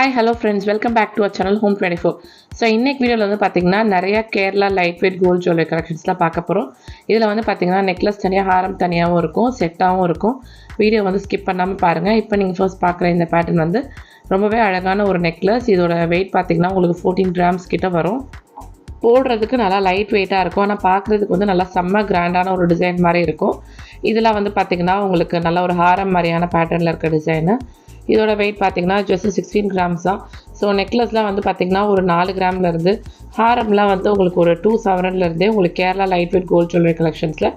Hi, hello friends. Welcome back to our channel Home 24. So, இன்னைக்கு வீடியோல வந்து பாத்தீங்கன்னா நிறைய Kerala light weight gold jewellery கலெக்ஷன்ஸ்லாம் பார்க்க போறோம். இதுல வந்து பாத்தீங்கன்னா நெக்லஸ் தனியா ஹாரம் தனியாவும் இருக்கும், செட்டாவும் இருக்கும். வீடியோ வந்து ஸ்கிப் பண்ணாம பாருங்க. இப்போ நீங்க ஃபர்ஸ்ட் பார்க்குற இந்த பேட்டர்ன் வந்து ரொம்பவே அழகான ஒரு நெக்லஸ். இதோட வெயிட் பாத்தீங்கன்னா உங்களுக்கு 14 கிராம்ஸ் கிட்ட வரும். போடுறதுக்கு நல்லா லைட் வெயிட்டாக இருக்கும், ஆனால் பார்க்குறதுக்கு வந்து நல்லா செம்ம கிராண்டான ஒரு டிசைன் மாதிரி இருக்கும். இதெல்லாம் வந்து பார்த்திங்கன்னா உங்களுக்கு நல்ல ஒரு ஹாரம் மாதிரியான பேட்டர்னில் இருக்க டிசைனு. இதோட வெயிட் பார்த்திங்கன்னா ஜஸ்ட் 16 கிராம்ஸ் தான். ஸோ நெக்லஸ்லாம் வந்து பார்த்திங்கன்னா ஒரு 4 கிராம்லேருந்து, ஹாரம்லாம் வந்து உங்களுக்கு ஒரு 2 சவரன்லேருந்தே உங்களுக்கு Kerala light weight gold jewellery கலெக்ஷன்ஸில்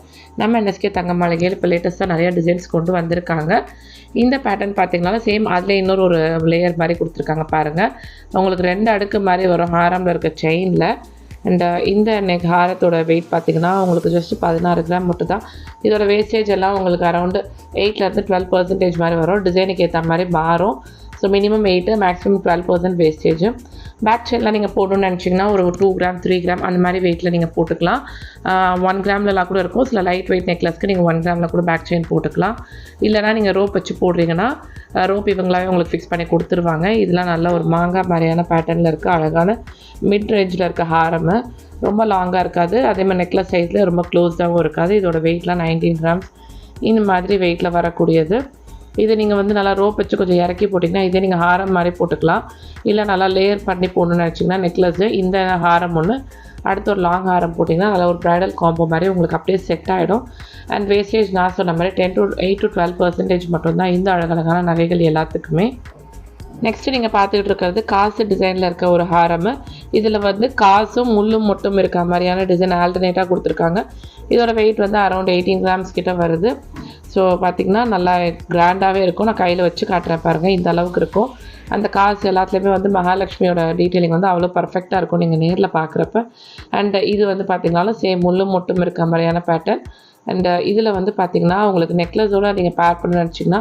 நம்ம என்எஸ்கே தங்க மாளிகையில் இப்போ லேட்டஸ்ட்டாக நிறைய டிசைன்ஸ் கொண்டு வந்திருக்காங்க. இந்த பேட்டர்ன் பார்த்திங்கனாலும் சேம் அதில் இன்னொரு ஒரு லேயர் மாதிரி கொடுத்துருக்காங்க பாருங்கள். உங்களுக்கு 2 அடுக்கு மாதிரி வரும் ஹாரமில் இருக்க செயினில். அண்ட் இந்த ஹாரத்தோட வெயிட் பார்த்திங்கன்னா உங்களுக்கு ஜஸ்ட் 16 கிராம் மட்டும் தான். இதோட வேஸ்டேஜ் எல்லாம் உங்களுக்கு அரௌண்டு 8லேருந்து 12% மாதிரி வரும். டிசைனுக்கு ஏற்ற மாதிரி மாறும். So minimum 8 maximum 12% wastage. Back செயின்லாம் நீங்கள் போடணும்னு நினச்சிங்கன்னா ஒரு 2 கிராம் 3 கிராம் அந்த மாதிரி வெயிட்டில் நீங்கள் போட்டுக்கலாம். 1 கிராம்லலாம் கூட இருக்கும். சில லைட் வெயிட் நெக்லஸ்க்கு நீங்கள் 1 கிராமில் கூட பேக் செயின் போட்டுக்கலாம். இல்லைனா நீங்கள் ரோப் வச்சு போடுறீங்கன்னா ரோப் இவங்களாவே உங்களுக்கு ஃபிக்ஸ் பண்ணி கொடுத்துருவாங்க. இதெல்லாம் நல்ல ஒரு மாங்காய் மாதிரியான பேட்டர்னில் இருக்குது, அழகான மிட் ரேஞ்சில் இருக்க ஹாரம். ரொம்ப லாங்காக இருக்காது, அதே மாதிரி நெக்லஸ் சைஸில் ரொம்ப க்ளோஸ்டாகவும் இருக்காது. இதோட வெயிட்லாம் 19 கிராம்ஸ் இந்த மாதிரி வெயிட்டில் வரக்கூடியது. இது நீங்கள் வந்து நல்லா ரோப் வச்சு கொஞ்சம் இறக்கி போட்டிங்கன்னா இதே நீங்கள் ஹாரம் மாதிரி போட்டுக்கலாம். இல்லை நல்லா லேயர் பண்ணி போடணுன்னு நினச்சிங்கன்னா நெக்லஸ்ஸு இந்த ஹாரம் ஒன்று, அடுத்து ஒரு லாங் ஹாரம் போட்டிங்கன்னா அதில் ஒரு ப்ரைடல் காம்போ மாதிரி உங்களுக்கு அப்படியே செட் ஆகிடும். அண்ட் வேஸ்டேஜ் நான் சொன்ன மாதிரி 8 to 12% மட்டும்தான் இந்த அழகழகான நகைகள் எல்லாத்துக்குமே. நெக்ஸ்ட்டு நீங்கள் பார்த்துக்கிட்டு இருக்கிறது காசு டிசைனில் இருக்க ஒரு ஹாரம். இதில் வந்து காசும் முள்ளும் மட்டும் இருக்க மாதிரியான டிசைன் ஆல்டர்னேட்டாக கொடுத்துருக்காங்க. இதோட வெயிட் வந்து அரௌண்ட் 18 கிராம்ஸ் கிட்ட வருது. ஸோ பார்த்திங்கன்னா நல்லா கிராண்டாகவே இருக்கும். நான் கையில் வச்சு காட்டுறேன் பாருங்கள், இந்த அளவுக்கு இருக்கும். அந்த காசு எல்லாத்துலேயுமே வந்து மகாலட்சுமியோட டீட்டெயிலிங் வந்து அவ்வளோ பர்ஃபெக்டாக இருக்கும் நீங்கள் நேரில் பார்க்குறப்ப. அண்ட் இது வந்து பார்த்திங்கனாலும் சேம் முள்ளும் மட்டும் இருக்க மாதிரியான பேட்டர்ன். அண்ட் இதில் வந்து பார்த்திங்கன்னா உங்களுக்கு நெக்லஸோடு நீங்கள் பேர் பண்ண நினச்சிங்கன்னா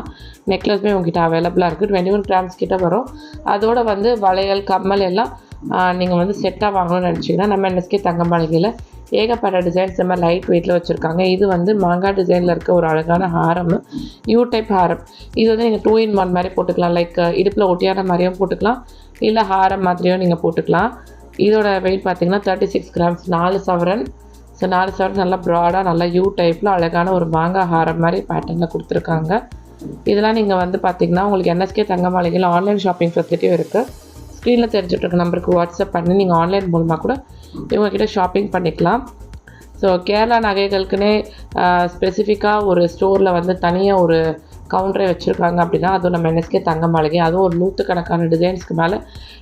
நெக்லஸுமே உங்ககிட்ட அவைலபிளாக இருக்குது. 21 கிராம்ஸ் கிட்ட வரும். அதோடு வந்து வளையல் கம்மல் எல்லாம் நீங்கள் வந்து செட்டாக வாங்கணும்னு நினச்சிங்கன்னா நம்ம என்எஸ்கே தங்க மாளிகையில் ஏகப்பட்ட டிசைன்ஸ் நம்ம லைட் வெயிட்டில் வச்சுருக்காங்க. இது வந்து மாங்காய் டிசைனில் இருக்க ஒரு அழகான ஹாரம், யூ டைப் ஹாரம். இது வந்து நீங்கள் 2 in 1 மாதிரி போட்டுக்கலாம். லைக் இடுப்பில் ஒட்டியான மாதிரியும் போட்டுக்கலாம், இல்லை ஹாரம் மாதிரியும் நீங்கள் போட்டுக்கலாம். இதோட வெயிட் பார்த்திங்கன்னா 36 கிராம்ஸ், 4 சவரன். ஸோ 4 சவரன் நல்லா ப்ராடாக நல்லா யூ டைப்பில் அழகான ஒரு மாங்காய் ஹாரம் மாதிரி பேட்டர்னில் கொடுத்துருக்காங்க. இதெல்லாம் நீங்கள் வந்து பார்த்திங்கன்னா உங்களுக்கு என்எஸ்கே தங்க மாளிகையில் ஆன்லைன் ஷாப்பிங் ஃபெசிலிட்டியும் இருக்குது. ஸ்க்ரீனில் தெரிஞ்சுட்ருக்க நம்பருக்கு வாட்ஸ்அப் பண்ணி நீங்கள் ஆன்லைன் மூலமாக கூட இவங்ககிட்ட ஷாப்பிங் பண்ணிக்கலாம். ஸோ கேரளா நகைகளுக்குன்னே ஸ்பெசிஃபிக்காக ஒரு ஸ்டோரில் வந்து தனியாக ஒரு கவுண்டரே வச்சுருக்காங்க அப்படின்னா அதுவும் நம்ம என்எஸ்கே தங்க மாளிகை. அதுவும் ஒரு 100 கணக்கான டிசைன்ஸ்க்கு மேலே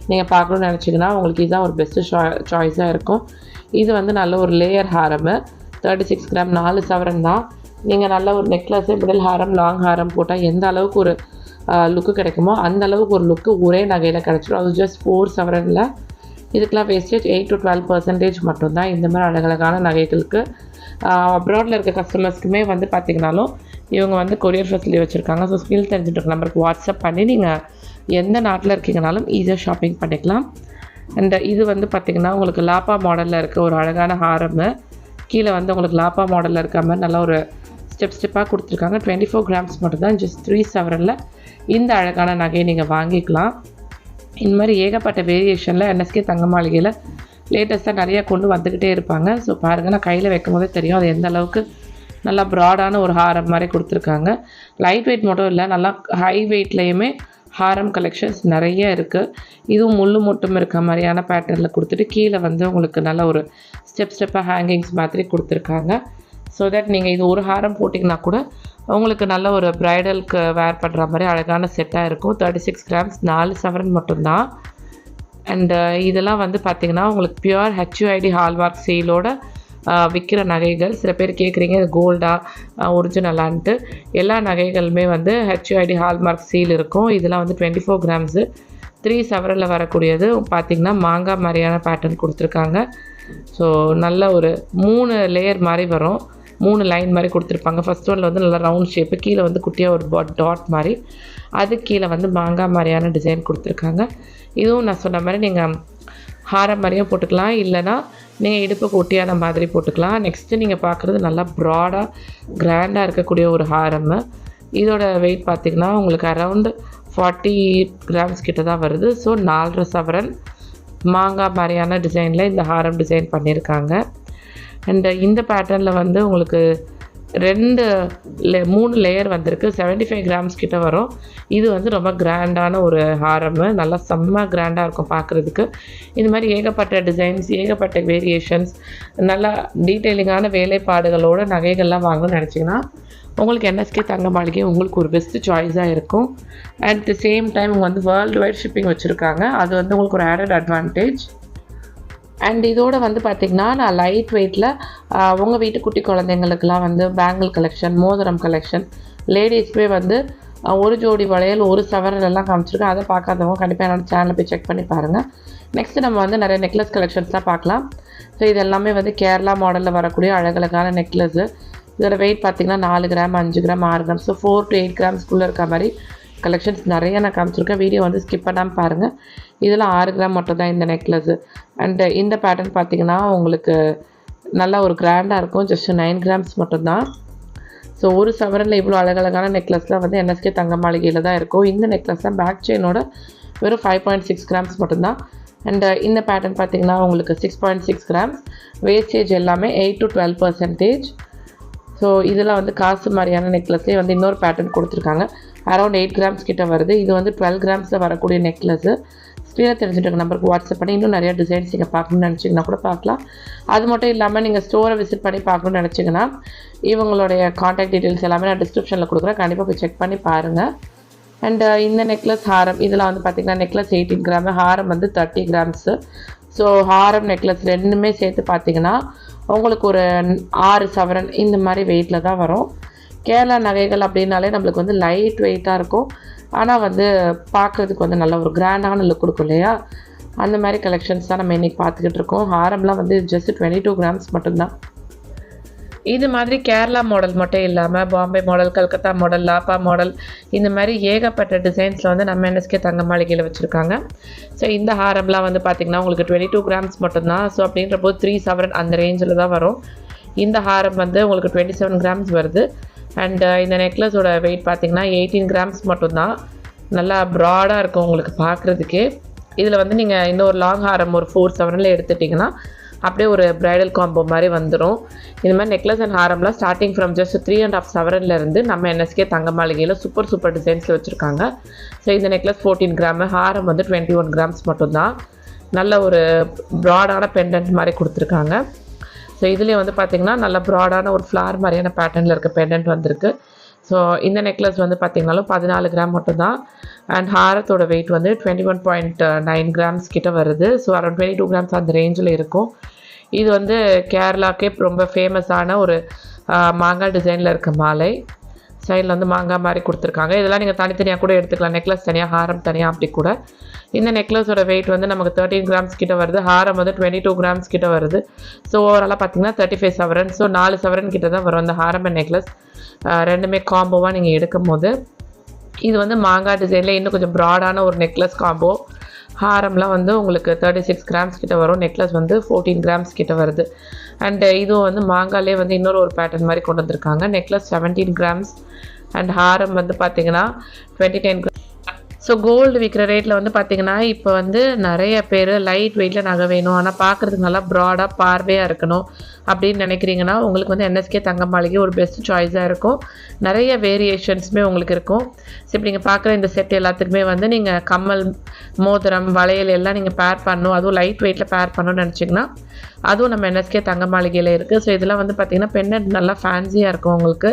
நீங்கள் பார்க்கணுன்னு நினச்சிங்கன்னா உங்களுக்கு இதுதான் ஒரு பெஸ்ட்டு சாய்ஸாக இருக்கும். இது வந்து நல்ல ஒரு லேயர் ஹாரம், 36 கிராம், 4 சவரன் தான். நீங்கள் நல்ல ஒரு நெக்லஸு, மிடில் ஹாரம், லாங் ஹாரம் போட்டால் எந்த அளவுக்கு ஒரு லுக்கு கிடைக்குமோ அந்த அளவுக்கு ஒரு லுக்கு ஒரே நகையில் கிடச்சிடும். அது ஜஸ்ட் 4 சவரனில். இதுக்கெலாம் வேஸ்டேஜ் 8 to 12% மட்டும்தான் இந்த மாதிரி அழகழகான நகைகளுக்கு. அப்ராடில் இருக்க கஸ்டமர்ஸ்க்குமே வந்து பார்த்திங்கனாலும் இவங்க வந்து கொரியர் ஃபெசிலிட்டி வச்சுருக்காங்க. ஸோ ஸ்கில் தெரிஞ்சுட்டு இருக்க நம்பருக்கு வாட்ஸ்அப் பண்ணி நீங்கள் எந்த நாட்டில் இருக்கீங்கனாலும் ஈஸியாக ஷாப்பிங் பண்ணிக்கலாம். அண்ட் இது வந்து பார்த்திங்கன்னா உங்களுக்கு லாப்பா மாடலில் இருக்க ஒரு அழகான ஹாரம். கீழே வந்து உங்களுக்கு லாப்பா மாடலில் இருக்க மாதிரி நல்லா ஒரு ஸ்டெப்பாக கொடுத்துருக்காங்க. 24 கிராம்ஸ் மட்டும்தான், ஜஸ்ட் 3 சவரனில் இந்த அழகான நகையை நீங்கள் வாங்கிக்கலாம். இந்த மாதிரி ஏகப்பட்ட வேரியேஷனில் என்எஸ்கே தங்க மாளிகையில் லேட்டஸ்ட்டாக நிறையா கொண்டு வந்துக்கிட்டே இருப்பாங்க. ஸோ பாருங்கள், நான் கையில் வைக்கும் போதே தெரியும் அது எந்த அளவுக்கு நல்லா ப்ராடான ஒரு ஹாரம் மாதிரி கொடுத்துருக்காங்க. லைட் வெயிட் மட்டும் இல்லை, நல்லா ஹை வெயிட்லேயுமே ஹாரம் கலெக்ஷன்ஸ் நிறைய இருக்குது. இதுவும் முள்ளு மட்டும் இருக்க மாதிரியான பேட்டர்னில் கொடுத்துட்டு கீழே வந்து உங்களுக்கு நல்ல ஒரு ஸ்டெப்பாக ஹேங்கிங்ஸ் மாதிரி கொடுத்துருக்காங்க. ஸோ தட் நீங்கள் இது ஒரு ஹாரம் போட்டிங்கன்னா கூட உங்களுக்கு நல்ல ஒரு ப்ரைடலுக்கு வேர் பண்ணுற மாதிரி அழகான செட்டாக இருக்கும். 36 கிராம்ஸ், 4 சவரன் மட்டும்தான். அண்டு இதெல்லாம் வந்து பார்த்திங்கன்னா உங்களுக்கு பியூர் HUID ஹால்மார்க் சீலோட விற்கிற நகைகள். சில பேர் கேட்குறீங்க இது கோல்டா ஒரிஜினலான்ட்டு. எல்லா நகைகளுமே வந்து HUID ஹால்மார்க் சீல் இருக்கும். இதெல்லாம் வந்து 24 கிராம்ஸு, 3 சவரனில் வரக்கூடியது. பார்த்திங்கன்னா மாங்காய் மாதிரியான பேட்டர்ன் கொடுத்துருக்காங்க. ஸோ நல்ல ஒரு 3 லேயர் மாதிரி வரும், 3 லைன் மாதிரி கொடுத்துருப்பாங்க. ஃபஸ்ட் ஒன்றில் வந்து நல்லா ரவுண்ட் ஷேப்பு, கீழே வந்து குட்டியாக ஒரு டாட் மாதிரி, அது கீழே வந்து மாங்காய் மாதிரியான டிசைன் கொடுத்துருக்காங்க. இதுவும் நான் சொன்ன மாதிரி நீங்கள் ஹாரம் மாதிரியும் போட்டுக்கலாம், இல்லைனா நீங்கள் இடுப்புக்கு ஒட்டியான மாதிரி போட்டுக்கலாம். நெக்ஸ்ட்டு நீங்கள் பார்க்குறது நல்லா ப்ராடாக கிராண்டாக இருக்கக்கூடிய ஒரு ஹாரம். இதோட வெயிட் பார்த்திங்கன்னா உங்களுக்கு அரௌண்டு 40 கிராம்ஸ் கிட்ட தான் வருது. ஸோ 4.5 சவரன் மாங்காய் மாதிரியான டிசைனில் இந்த ஹாரம் டிசைன் பண்ணியிருக்காங்க. அண்ட் இந்த பேட்டர்னில் வந்து உங்களுக்கு 3 லேயர் வந்திருக்கு. 75 கிராம்ஸ் கிட்ட வரும். இது வந்து ரொம்ப கிராண்டான ஒரு ஹாரம், நல்லா செம்ம கிராண்டாக இருக்கும் பார்க்குறதுக்கு. இந்த மாதிரி ஏகப்பட்ட டிசைன்ஸ், ஏகப்பட்ட வேரியேஷன்ஸ், நல்லா டீட்டெயிலிங்கான வேலைப்பாடுகளோட நகைகள்லாம் வாங்கணும்னு நினச்சிங்கன்னா உங்களுக்கு NSK தங்க மாளிகை உங்களுக்கு ஒரு பெஸ்ட் சாய்ஸாக இருக்கும். அட் தி சேம் டைம் வந்து வேர்ல்டு வைட் ஷிப்பிங் வச்சுருக்காங்க. அது வந்து உங்களுக்கு ஒரு ஆடட் அட்வான்டேஜ். அண்ட் இதோட வந்து பார்த்திங்கன்னா நான் லைட் வெயிட்டில் உங்கள் வீட்டு குட்டி குழந்தைங்களுக்கெல்லாம் வந்து பேங்கிள் கலெக்ஷன், மோதிரம் கலெக்ஷன், லேடிஸ்மே வந்து ஒரு ஜோடி வளையல், ஒரு சவரன் எல்லாம் காமிச்சிருக்கேன். அதை பார்க்காதவங்க கண்டிப்பாக என்னோடய சேனலில் போய் செக் பண்ணி பாருங்கள். நெக்ஸ்ட்டு நம்ம வந்து நிறைய நெக்லஸ் கலெக்ஷன்ஸ்லாம் பார்க்கலாம். ஸோ இது எல்லாமே வந்து கேரளா மாடலில் வரக்கூடிய அழகழகான நெக்லஸ்ஸு. இதோட வெயிட் பார்த்திங்கன்னா 4 gram, 5 gram, 6 gram, so 4 to 8 கிராம்ஸ்குள்ளே இருக்க மாதிரி கலெக்ஷன்ஸ் நிறைய நான் காமிச்சிருக்கேன். வீடியோ வந்து ஸ்கிப் பண்ணாமல் பாருங்கள். இதில் 6 கிராம் மட்டும் தான் இந்த நெக்லஸ்ஸு. அண்டு இந்த பேட்டர்ன் பார்த்திங்கன்னா உங்களுக்கு நல்லா ஒரு கிராண்டாக இருக்கும். ஜஸ்ட் 9 கிராம்ஸ் மட்டும்தான். ஸோ ஒரு சவரனில் இவ்வளோ அழகழகான நெக்லஸ்லாம் வந்து NSK தங்க மாளிகையில் தான் இருக்கும். இந்த நெக்லஸ் தான் பேக் செயினோட வெறும் 5.6 கிராம்ஸ் மட்டும்தான். அண்டு இந்த பேட்டர்ன் பார்த்திங்கன்னா உங்களுக்கு 6.6 கிராம்ஸ். வேஸ்டேஜ் எல்லாமே 8 to 12%. ஸோ இதில் வந்து காசு மாதிரியான நெக்லஸ்லேயே வந்து இன்னொரு பேட்டர்ன் கொடுத்துருக்காங்க. அரௌண்ட் 8 கிராம்ஸ் கிட்ட வருது. இது வந்து 12 கிராம்ஸில் வரக்கூடிய நெக்லஸ்ஸு. ஸ்க்ரீனில் தெரிஞ்சுட்டு நம்பருக்கு வாட்ஸ்அப் பண்ணி இன்னும் நிறையா டிசைன்ஸ் நீங்கள் பார்க்கணும்னு நினச்சிங்கன்னா கூட பார்க்கலாம். அது மட்டும் இல்லாமல் நீங்கள் ஸ்டோரை விசிட் பண்ணி பார்க்கணும்னு நினச்சிங்கன்னா இவங்களுடைய காண்டாக்ட் டீட்டெயில்ஸ் எல்லாமே நான் டிஸ்கிரிப்ஷனில் கொடுக்குறேன். கண்டிப்பாக போய் செக் பண்ணி பாருங்கள். அண்டு இந்த நெக்லஸ் ஹாரம் இதில் வந்து பார்த்திங்கன்னா நெக்லஸ் 18 கிராமு, ஹாரம் வந்து 30 கிராம்ஸு. ஸோ ஹாரம் நெக்லஸ் ரெண்டுமே சேர்த்து பார்த்திங்கன்னா உங்களுக்கு ஒரு 6 சவரன் இந்த மாதிரி வெயிட்டில் தான் வரும். கேரளா நகைகள் அப்படின்னாலே நம்மளுக்கு வந்து லைட் வெயிட்டாக இருக்கும். ஆனால் வந்து பார்க்குறதுக்கு வந்து நல்ல ஒரு கிராண்டான லுக் கொடுக்கும் இல்லையா? அந்த மாதிரி கலெக்ஷன்ஸ் தான் நம்ம இன்றைக்கி பார்த்துக்கிட்டு இருக்கோம். ஹாரம்லாம் வந்து ஜஸ்ட் 22 கிராம்ஸ் மட்டும்தான். இது மாதிரி கேரளா மாடல் மட்டும் இல்லாமல் பாம்பே மாடல், கல்கத்தா மாடல், லாப்பா மாடல், இந்த மாதிரி ஏகப்பட்ட டிசைன்ஸில் வந்து நம்ம NSK தங்க மாளிகையில் வச்சுருக்காங்க. ஸோ இந்த ஹாரம்லாம் வந்து பார்த்திங்கன்னா உங்களுக்கு 22 கிராம்ஸ் மட்டும்தான். ஸோ அப்படின்றப்போ 3 சவரன் அந்த ரேஞ்சில் தான் வரும். இந்த ஹாரம் வந்து உங்களுக்கு 27 கிராம்ஸ் வருது. அண்டு இந்த நெக்லஸோட வெயிட் பார்த்திங்கன்னா 18 கிராம்ஸ் மட்டும்தான். நல்லா ப்ராடாக இருக்கும் உங்களுக்கு பார்க்குறதுக்கே. இதில் வந்து நீங்கள் இன்னொரு லாங் ஹாரம் ஒரு 4 சவரனில் எடுத்துட்டிங்கன்னா அப்படியே ஒரு ப்ரைடல் காம்போ மாதிரி வந்துடும். இந்த மாதிரி நெக்லஸ் அண்ட் ஹாரம்லாம் ஸ்டார்டிங் ஃப்ரம் ஜஸ்ட் 3.5 சவரன்லேருந்து நம்ம NSK தங்க மாளிகையில் சூப்பர் டிசைன்ஸில் வச்சுருக்காங்க. ஸோ இந்த நெக்லஸ் 14 கிராமு, ஹாரம் வந்து 21 கிராம்ஸ் மட்டும்தான். நல்ல ஒரு ப்ராடான பெண்டன்ட் மாதிரி கொடுத்துருக்காங்க. ஸோ இதுலேயே வந்து பார்த்திங்கன்னா நல்ல ப்ராடான ஒரு ஃப்ளார் மாதிரியான பேட்டர்னில் இருக்க பெண்டன்ட் வந்திருக்கு. ஸோ இந்த நெக்லஸ் வந்து பார்த்திங்கனாலும் 14 கிராம் மட்டும்தான். அண்ட் ஹாரத்தோட வெயிட் வந்து 21.9 கிராம்ஸ் கிட்ட வருது. ஸோ அரௌண்ட் 22 கிராம்ஸ் அந்த ரேஞ்சில் இருக்கும். இது வந்து கேரளாக்கே ரொம்ப ஃபேமஸான ஒரு மாங்காய் டிசைனில் இருக்க மாலை. சைடில் வந்து மாங்காய் மாதிரி கொடுத்துருக்காங்க. இதெல்லாம் நீங்கள் தனித்தனியாக கூட எடுத்துக்கலாம். நெக்லஸ் தனியாக, ஹாரம் தனியாக, அப்படி கூட. இந்த நெக்லஸோட வெயிட் வந்து நமக்கு 13 கிராம்ஸ் கிட்ட வருது. ஹாரம் வந்து 22 கிராம்ஸ் கிட்ட வருது. ஸோ ஓவராலாக பார்த்திங்கன்னா 35 சவரன். ஸோ 4 சவரன் கிட்ட தான் வரும் அந்த ஹாரம் அண்ட் நெக்லஸ் ரெண்டுமே காம்போவாக நீங்கள் எடுக்கும் போது. இது வந்து மாங்காய் டிசைனில் இன்னும் கொஞ்சம் ப்ராடான ஒரு நெக்லஸ் காம்போ. ஹாரம்லாம் வந்து உங்களுக்கு 36 கிராம்ஸ் கிட்ட வரும். நெக்லஸ் வந்து 14 கிராம்ஸ் கிட்ட வருது. அண்டு இதுவும் வந்து மாங்காலே வந்து இன்னொரு ஒரு பேட்டர்ன் மாதிரி கொண்டு வந்திருக்காங்க. நெக்லஸ் 17 கிராம்ஸ் அண்ட் ஹாரம் வந்து பார்த்திங்கன்னா 29 கிராம்ஸ். ஸோ கோல்டு விற்கிற ரேட்டில் வந்து பார்த்திங்கன்னா இப்போ வந்து நிறைய பேர் லைட் வெயிட்டில் நகை வேணும், ஆனால் பார்க்குறதுக்கு நல்லா ப்ராடாக பார்வையாக இருக்கணும் அப்படின்னு நினைக்கிறீங்கன்னா உங்களுக்கு வந்து NSK தங்க மாளிகை ஒரு பெஸ்ட் சாய்ஸாக இருக்கும். நிறைய வேரியேஷன்ஸுமே உங்களுக்கு இருக்கும். ஸோ இப்போ நீங்கள் பார்க்குற இந்த செட் எல்லாத்துக்குமே வந்து நீங்கள் கம்மல், மோதிரம், வளையல் எல்லாம் நீங்கள் பேர் பண்ணணும், அதுவும் லைட் வெயிட்டில் பேர் பண்ணணும்னு நினச்சிங்கன்னா அதுவும் நம்ம NSK தங்க மாளிகையில் இருக்குது. ஸோ இதெல்லாம் வந்து பார்த்திங்கன்னா பெண்டன்ட் நல்லா ஃபேன்சியாக இருக்கும். உங்களுக்கு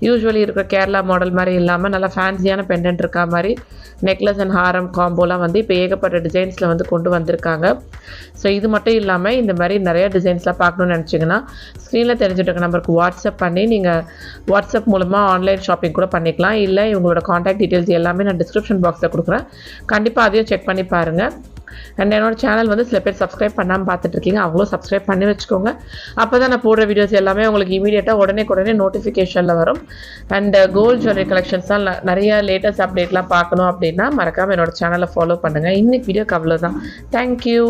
யூஸ்வலி இருக்கிற கேரளா மாடல் மாதிரி இல்லாமல் நல்லா ஃபேன்சியான பெண்டன்ட் இருக்கா மாதிரி நெக்லஸ் அண்ட் ஹாரம் காம்போலாம் வந்து இப்போ ஏகப்பட்ட டிசைன்ஸில் வந்து கொண்டு வந்திருக்காங்க. ஸோ இது மட்டும் இல்லாமல் இந்த மாதிரி நிறைய டிசைன்ஸ்லாம் பார்க்கணுன்னு நினச்சிங்கன்னா ஸ்க்ரீனில் தெரிஞ்சுட்டு இருக்க நம்பருக்கு வாட்ஸ்அப் பண்ணி நீங்கள் வாட்ஸ்அப் மூலமாக ஆன்லைன் ஷாப்பிங் கூட பண்ணிக்கலாம். இல்லை இவங்களோட காண்டாக்ட் டீட்டெயில்ஸ் எல்லாமே நான் டிஸ்கிரிப்ஷன் பாக்ஸில் கொடுக்குறேன். கண்டிப்பாக அதையும் செக் பண்ணி பாருங்கள். அண்ட் என்னோடய சேனல் வந்து சில பேர் சப்ஸ்கிரைப் பண்ணாமல் பார்த்துட்ருக்கீங்க, அவங்களும் சப்ஸ்கிரைப் பண்ணி வச்சுக்கோங்க. அப்போ தான் நான் போடுற வீடியோஸ் எல்லாமே உங்களுக்கு இமீடியட்டாக உடனே நோட்டிஃபிகேஷனில் வரும். அண்ட் கோல்டு ஜுவல்லரி கலெக்ஷன்ஸ் தான் நிறைய லேட்டஸ்ட் அப்டேட்லாம் பார்க்கணும் அப்படின்னா மறக்காமல் என்னோடய சேனலை ஃபாலோ பண்ணுங்கள். இன்றைக்கி வீடியோக்கு அவ்வளோதான். தேங்க்யூ.